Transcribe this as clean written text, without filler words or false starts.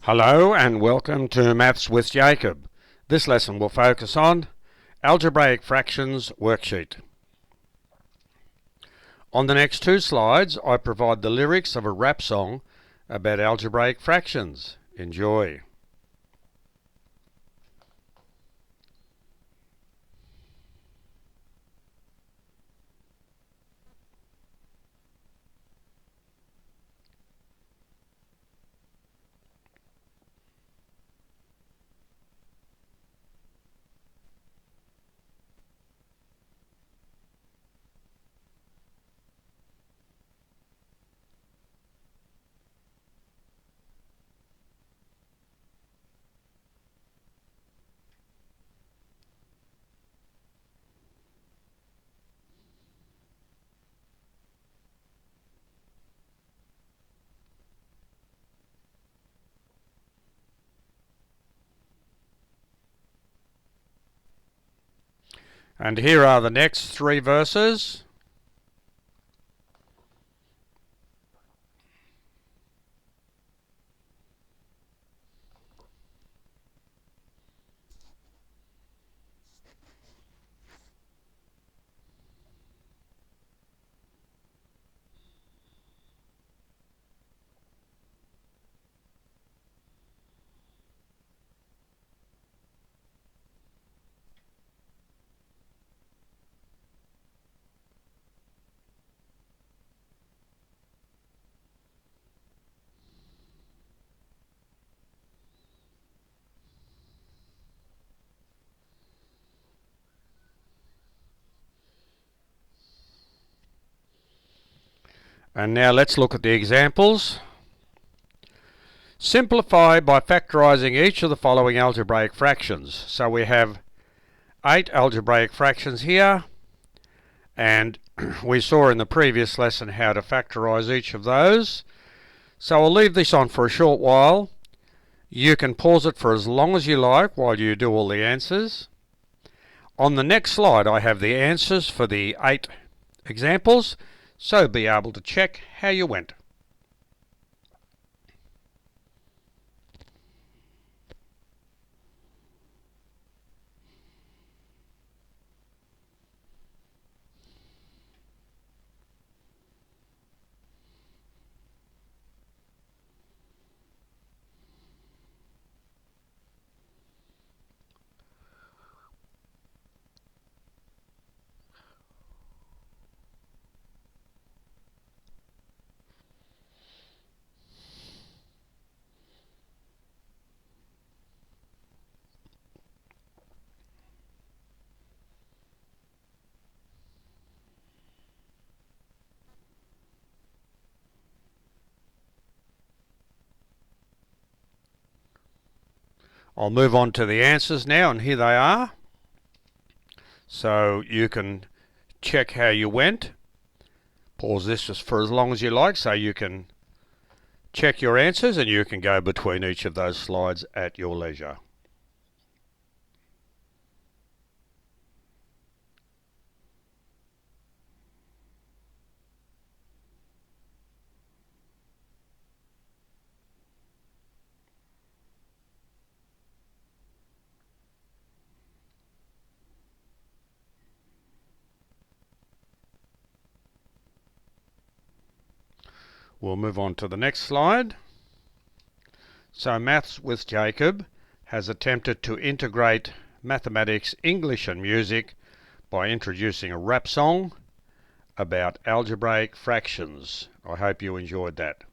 Hello and welcome to Maths with Jacob. This lesson will focus on Algebraic Fractions worksheet. On the next two slides, I provide the lyrics of a rap song about algebraic fractions. Enjoy. And here are the next three verses. And now let's look at the examples. Simplify by factorising each of the following algebraic fractions. So we have 8 algebraic fractions here, and we saw in the previous lesson how to factorise each of those. So I'll leave this on for a short while. You can pause it for as long as you like while you do all the answers. On the next slide I have the answers for the 8 examples, so be able to check how you went. I'll move on to the answers now, and here they are. So you can check how you went. Pause this just for as long as you like so you can check your answers, and you can go between each of those slides at your leisure. We'll move on to the next slide. So Maths with Jacob has attempted to integrate mathematics, English and music by introducing a rap song about algebraic fractions. I hope you enjoyed that.